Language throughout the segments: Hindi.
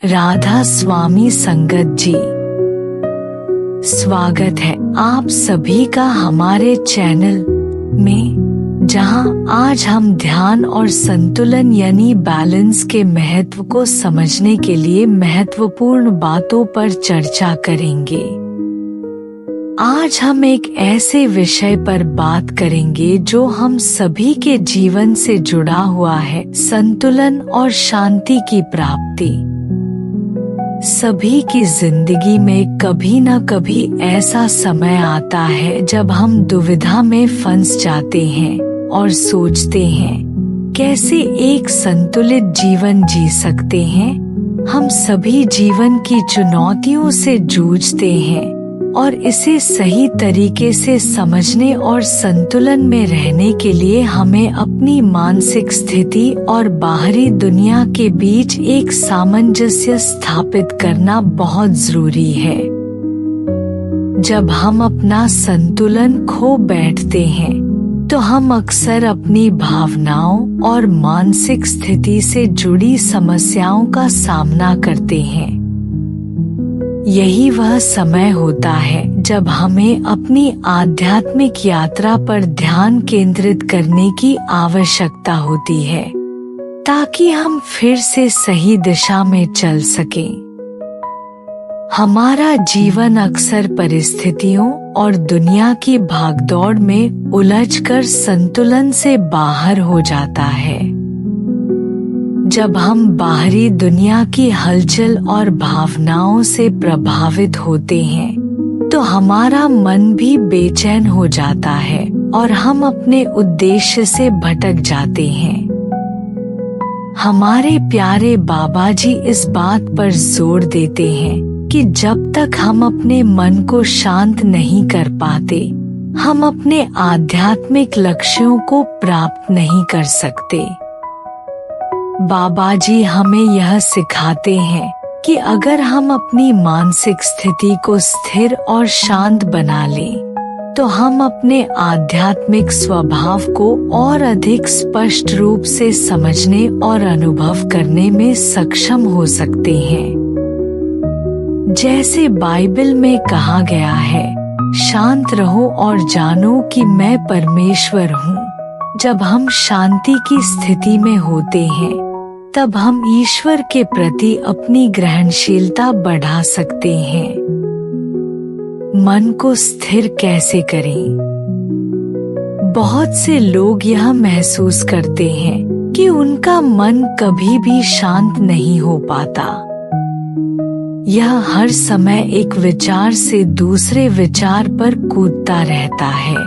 राधा स्वामी संगत जी, स्वागत है आप सभी का हमारे चैनल में, जहां आज हम ध्यान और संतुलन यानी बैलेंस के महत्व को समझने के लिए महत्वपूर्ण बातों पर चर्चा करेंगे। आज हम एक ऐसे विषय पर बात करेंगे जो हम सभी के जीवन से जुड़ा हुआ है, संतुलन और शांति की प्राप्ति। सभी की जिंदगी में कभी न कभी ऐसा समय आता है जब हम दुविधा में फंस जाते हैं और सोचते हैं कैसे एक संतुलित जीवन जी सकते हैं। हम सभी जीवन की चुनौतियों से जूझते हैं और इसे सही तरीके से समझने और संतुलन में रहने के लिए हमें अपनी मानसिक स्थिति और बाहरी दुनिया के बीच एक सामंजस्य स्थापित करना बहुत जरूरी है। जब हम अपना संतुलन खो बैठते हैं तो हम अक्सर अपनी भावनाओं और मानसिक स्थिति से जुड़ी समस्याओं का सामना करते हैं। यही वह समय होता है जब हमें अपनी आध्यात्मिक यात्रा पर ध्यान केंद्रित करने की आवश्यकता होती है, ताकि हम फिर से सही दिशा में चल सकें। हमारा जीवन अक्सर परिस्थितियों और दुनिया की भागदौड़ में उलझकर संतुलन से बाहर हो जाता है। जब हम बाहरी दुनिया की हलचल और भावनाओं से प्रभावित होते हैं तो हमारा मन भी बेचैन हो जाता है और हम अपने उद्देश्य से भटक जाते हैं। हमारे प्यारे बाबा जी इस बात पर जोर देते हैं कि जब तक हम अपने मन को शांत नहीं कर पाते, हम अपने आध्यात्मिक लक्ष्यों को प्राप्त नहीं कर सकते। बाबा जी हमें यह सिखाते हैं कि अगर हम अपनी मानसिक स्थिति को स्थिर और शांत बना लें, तो हम अपने आध्यात्मिक स्वभाव को और अधिक स्पष्ट रूप से समझने और अनुभव करने में सक्षम हो सकते हैं। जैसे बाइबल में कहा गया है, शांत रहो और जानो कि मैं परमेश्वर हूँ। जब हम शांति की स्थिति में होते हैं तब हम ईश्वर के प्रति अपनी ग्रहणशीलता बढ़ा सकते हैं। मन को स्थिर कैसे करें? बहुत से लोग यह महसूस करते हैं कि उनका मन कभी भी शांत नहीं हो पाता। यह हर समय एक विचार से दूसरे विचार पर कूदता रहता है।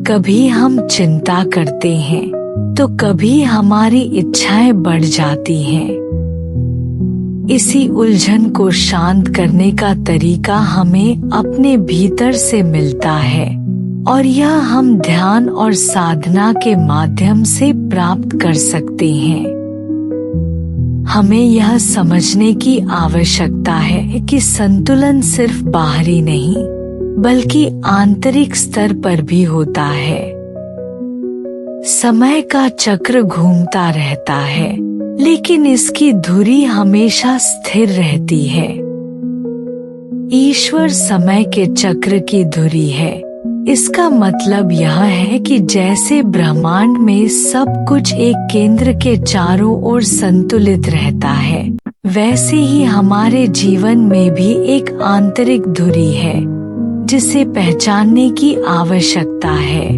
कभी हम चिंता करते हैं तो कभी हमारी इच्छाएं बढ़ जाती हैं। इसी उलझन को शांत करने का तरीका हमें अपने भीतर से मिलता है और यह हम ध्यान और साधना के माध्यम से प्राप्त कर सकते हैं। हमें यह समझने की आवश्यकता है कि संतुलन सिर्फ बाहरी नहीं, बल्कि आंतरिक स्तर पर भी होता है। समय का चक्र घूमता रहता है, लेकिन इसकी धुरी हमेशा स्थिर रहती है। ईश्वर समय के चक्र की धुरी है। इसका मतलब यह है कि जैसे ब्रह्मांड में सब कुछ एक केंद्र के चारों ओर संतुलित रहता है, वैसे ही हमारे जीवन में भी एक आंतरिक धुरी है जिसे पहचानने की आवश्यकता है।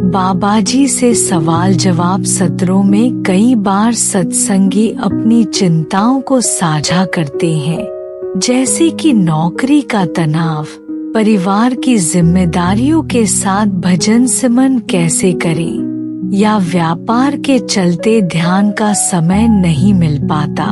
बाबा जी से सवाल जवाब सत्रों में कई बार सत्संगी अपनी चिंताओं को साझा करते हैं, जैसे कि नौकरी का तनाव, परिवार की जिम्मेदारियों के साथ भजन सिमरन कैसे करें, या व्यापार के चलते ध्यान का समय नहीं मिल पाता।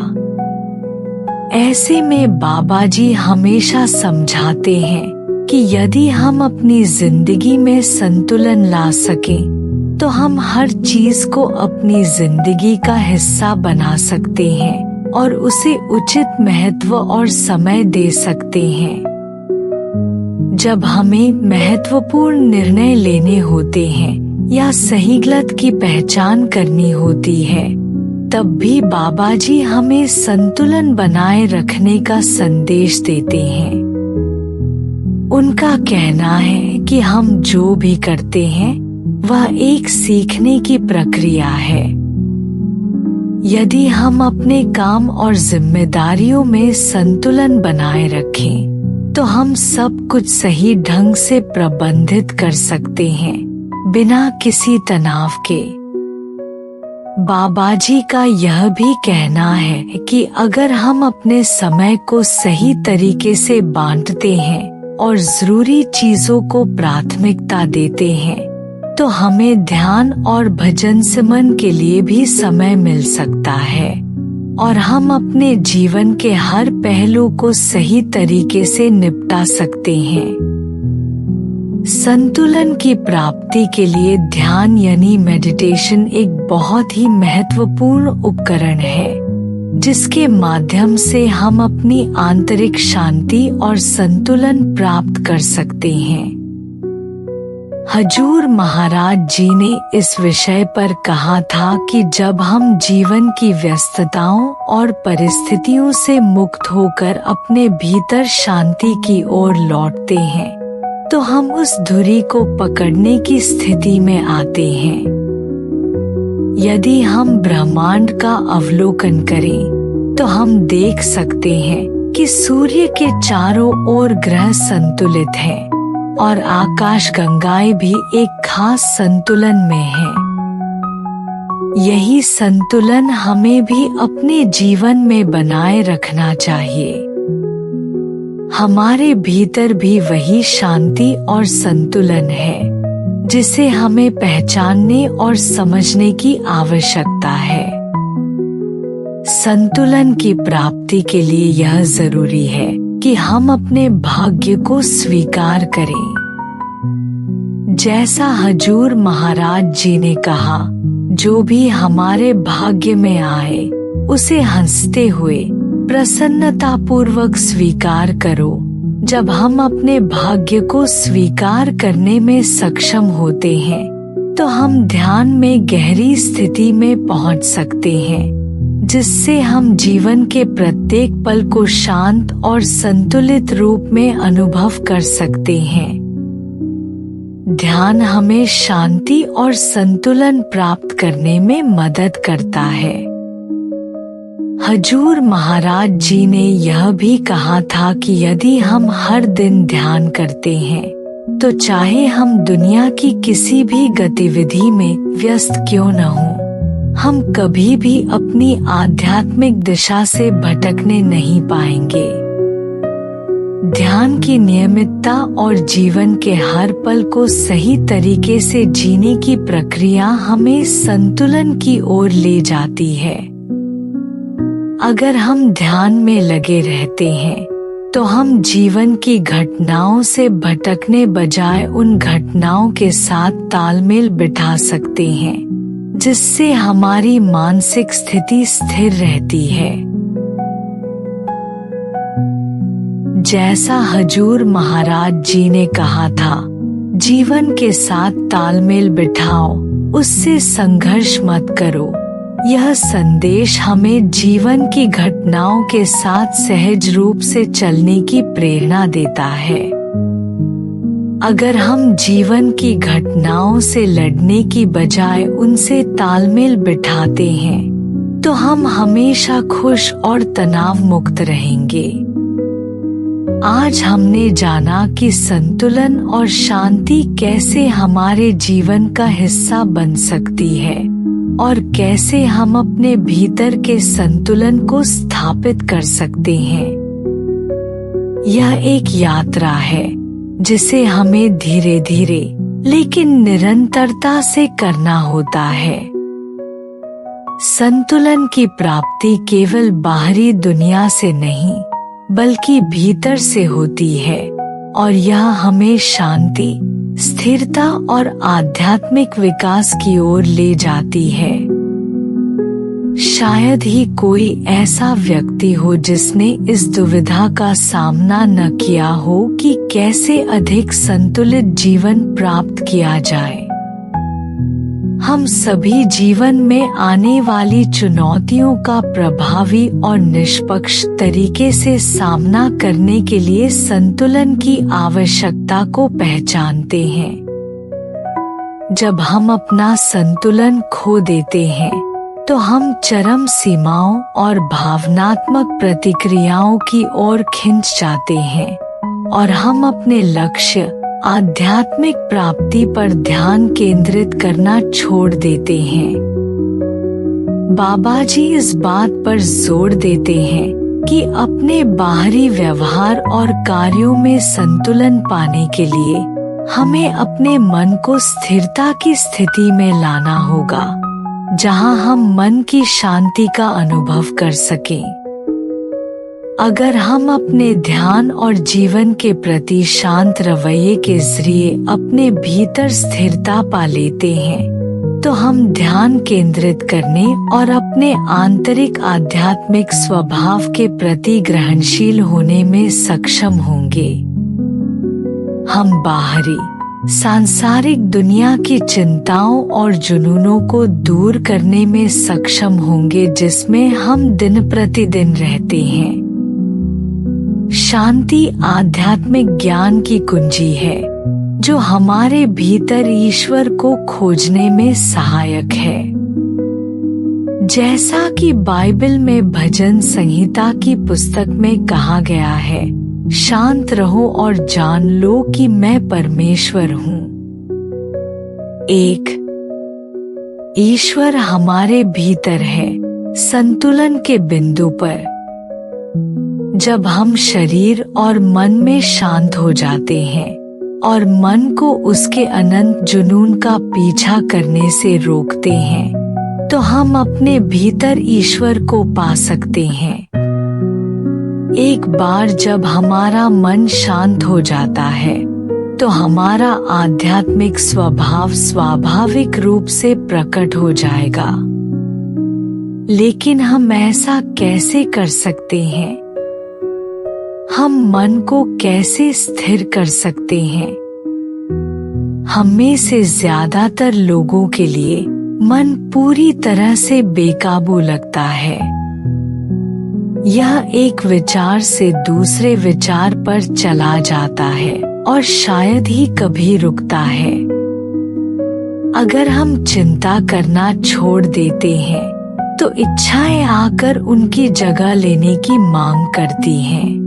ऐसे में बाबा जी हमेशा समझाते हैं कि यदि हम अपनी जिंदगी में संतुलन ला सकें, तो हम हर चीज को अपनी जिंदगी का हिस्सा बना सकते हैं और उसे उचित महत्व और समय दे सकते हैं। जब हमें महत्वपूर्ण निर्णय लेने होते हैं या सही गलत की पहचान करनी होती है, तब भी बाबा जी हमें संतुलन बनाए रखने का संदेश देते हैं। उनका कहना है कि हम जो भी करते हैं वह एक सीखने की प्रक्रिया है। यदि हम अपने काम और जिम्मेदारियों में संतुलन बनाए रखें तो हम सब कुछ सही ढंग से प्रबंधित कर सकते हैं, बिना किसी तनाव के। बाबा जी का यह भी कहना है कि अगर हम अपने समय को सही तरीके से बांटते हैं और जरूरी चीजों को प्राथमिकता देते हैं तो हमें ध्यान और भजन सिमरन के लिए भी समय मिल सकता है और हम अपने जीवन के हर पहलू को सही तरीके से निपटा सकते हैं। संतुलन की प्राप्ति के लिए ध्यान यानी मेडिटेशन एक बहुत ही महत्वपूर्ण उपकरण है, जिसके माध्यम से हम अपनी आंतरिक शांति और संतुलन प्राप्त कर सकते हैं। हजूर महाराज जी ने इस विषय पर कहा था कि जब हम जीवन की व्यस्तताओं और परिस्थितियों से मुक्त होकर अपने भीतर शांति की ओर लौटते हैं तो हम उस धुरी को पकड़ने की स्थिति में आते हैं। यदि हम ब्रह्मांड का अवलोकन करें तो हम देख सकते हैं कि सूर्य के चारों ओर ग्रह संतुलित हैं और आकाश गंगाएं भी एक खास संतुलन में है। यही संतुलन हमें भी अपने जीवन में बनाए रखना चाहिए। हमारे भीतर भी वही शांति और संतुलन है जिसे हमें पहचानने और समझने की आवश्यकता है। संतुलन की प्राप्ति के लिए यह जरूरी है कि हम अपने भाग्य को स्वीकार करें। जैसा हजूर महाराज जी ने कहा, जो भी हमारे भाग्य में आए उसे हंसते हुए प्रसन्नता पूर्वक स्वीकार करो। जब हम अपने भाग्य को स्वीकार करने में सक्षम होते हैं तो हम ध्यान में गहरी स्थिति में पहुंच सकते हैं, जिससे हम जीवन के प्रत्येक पल को शांत और संतुलित रूप में अनुभव कर सकते हैं। ध्यान हमें शांति और संतुलन प्राप्त करने में मदद करता है। हजूर महाराज जी ने यह भी कहा था कि यदि हम हर दिन ध्यान करते हैं तो चाहे हम दुनिया की किसी भी गतिविधि में व्यस्त क्यों न हो, हम कभी भी अपनी आध्यात्मिक दिशा से भटकने नहीं पाएंगे। ध्यान की नियमितता और जीवन के हर पल को सही तरीके से जीने की प्रक्रिया हमें संतुलन की ओर ले जाती है। अगर हम ध्यान में लगे रहते हैं तो हम जीवन की घटनाओं से भटकने बजाय उन घटनाओं के साथ तालमेल बिठा सकते हैं, जिससे हमारी मानसिक स्थिति स्थिर रहती है। जैसा हजूर महाराज जी ने कहा था, जीवन के साथ तालमेल बिठाओ, उससे संघर्ष मत करो। यह संदेश हमें जीवन की घटनाओं के साथ सहज रूप से चलने की प्रेरणा देता है। अगर हम जीवन की घटनाओं से लड़ने की बजाय उनसे तालमेल बिठाते हैं तो हम हमेशा खुश और तनाव मुक्त रहेंगे। आज हमने जाना कि संतुलन और शांति कैसे हमारे जीवन का हिस्सा बन सकती है और कैसे हम अपने भीतर के संतुलन को स्थापित कर सकते हैं। यह एक यात्रा है जिसे हमें धीरे धीरे लेकिन निरंतरता से करना होता है। संतुलन की प्राप्ति केवल बाहरी दुनिया से नहीं बल्कि भीतर से होती है और यह हमें शांति, स्थिरता और आध्यात्मिक विकास की ओर ले जाती है। शायद ही कोई ऐसा व्यक्ति हो जिसने इस दुविधा का सामना न किया हो कि कैसे अधिक संतुलित जीवन प्राप्त किया जाए। हम सभी जीवन में आने वाली चुनौतियों का प्रभावी और निष्पक्ष तरीके से सामना करने के लिए संतुलन की आवश्यकता को पहचानते हैं। जब हम अपना संतुलन खो देते हैं तो हम चरम सीमाओं और भावनात्मक प्रतिक्रियाओं की ओर खिंच जाते हैं और हम अपने लक्ष्य आध्यात्मिक प्राप्ति पर ध्यान केंद्रित करना छोड़ देते हैं। बाबा जी इस बात पर जोर देते हैं कि अपने बाहरी व्यवहार और कार्यों में संतुलन पाने के लिए हमें अपने मन को स्थिरता की स्थिति में लाना होगा, जहां हम मन की शांति का अनुभव कर सकें। अगर हम अपने ध्यान और जीवन के प्रति शांत रवैये के जरिए अपने भीतर स्थिरता पा लेते हैं, तो हम ध्यान केंद्रित करने और अपने आंतरिक आध्यात्मिक स्वभाव के प्रति ग्रहणशील होने में सक्षम होंगे। हम बाहरी सांसारिक दुनिया की चिंताओं और जुनूनों को दूर करने में सक्षम होंगे जिसमें हम दिन प्रतिदिन रहते हैं। शांति आध्यात्मिक ज्ञान की कुंजी है जो हमारे भीतर ईश्वर को खोजने में सहायक है। जैसा कि बाइबल में भजन संहिता की पुस्तक में कहा गया है, शांत रहो और जान लो कि मैं परमेश्वर हूँ। 1. ईश्वर हमारे भीतर है। संतुलन के बिंदु पर जब हम शरीर और मन में शांत हो जाते हैं और मन को उसके अनंत जुनून का पीछा करने से रोकते हैं, तो हम अपने भीतर ईश्वर को पा सकते हैं। एक बार जब हमारा मन शांत हो जाता है तो हमारा आध्यात्मिक स्वभाव स्वाभाविक रूप से प्रकट हो जाएगा। लेकिन हम ऐसा कैसे कर सकते हैं? हम मन को कैसे स्थिर कर सकते हैं? हम में से ज्यादातर लोगों के लिए मन पूरी तरह से बेकाबू लगता है। यह एक विचार से दूसरे विचार पर चला जाता है और शायद ही कभी रुकता है। अगर हम चिंता करना छोड़ देते हैं तो इच्छाएं आकर उनकी जगह लेने की मांग करती हैं।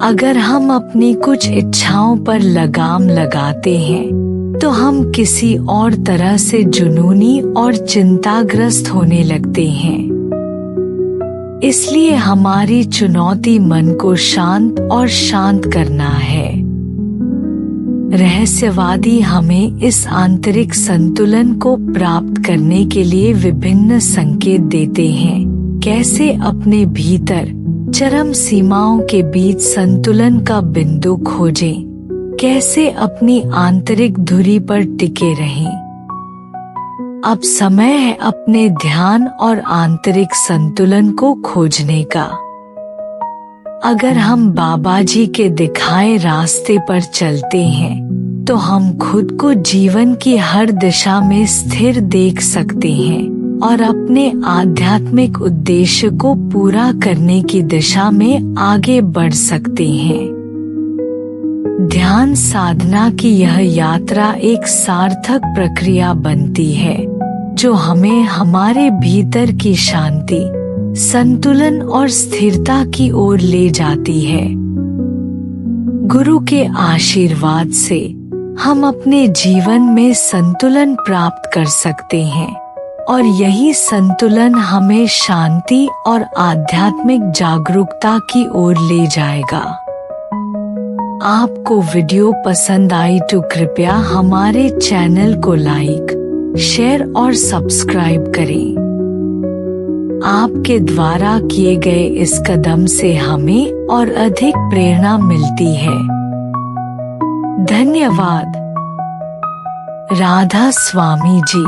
अगर हम अपनी कुछ इच्छाओं पर लगाम लगाते हैं तो हम किसी और तरह से जुनूनी और चिंताग्रस्त होने लगते हैं। इसलिए हमारी चुनौती मन को शांत और शांत करना है। रहस्यवादी हमें इस आंतरिक संतुलन को प्राप्त करने के लिए विभिन्न संकेत देते हैं। कैसे अपने भीतर चरम सीमाओं के बीच संतुलन का बिंदु खोजें, कैसे अपनी आंतरिक धुरी पर टिके रहें। अब समय है अपने ध्यान और आंतरिक संतुलन को खोजने का। अगर हम बाबा जी के दिखाए रास्ते पर चलते हैं तो हम खुद को जीवन की हर दिशा में स्थिर देख सकते हैं और अपने आध्यात्मिक उद्देश्य को पूरा करने की दिशा में आगे बढ़ सकते हैं। ध्यान साधना की यह यात्रा एक सार्थक प्रक्रिया बनती है जो हमें हमारे भीतर की शांति, संतुलन और स्थिरता की ओर ले जाती है। गुरु के आशीर्वाद से हम अपने जीवन में संतुलन प्राप्त कर सकते हैं और यही संतुलन हमें शांति और आध्यात्मिक जागरूकता की ओर ले जाएगा। आपको वीडियो पसंद आई तो कृपया हमारे चैनल को लाइक, शेयर और सब्सक्राइब करें। आपके द्वारा किए गए इस कदम से हमें और अधिक प्रेरणा मिलती है। धन्यवाद। राधा स्वामी जी।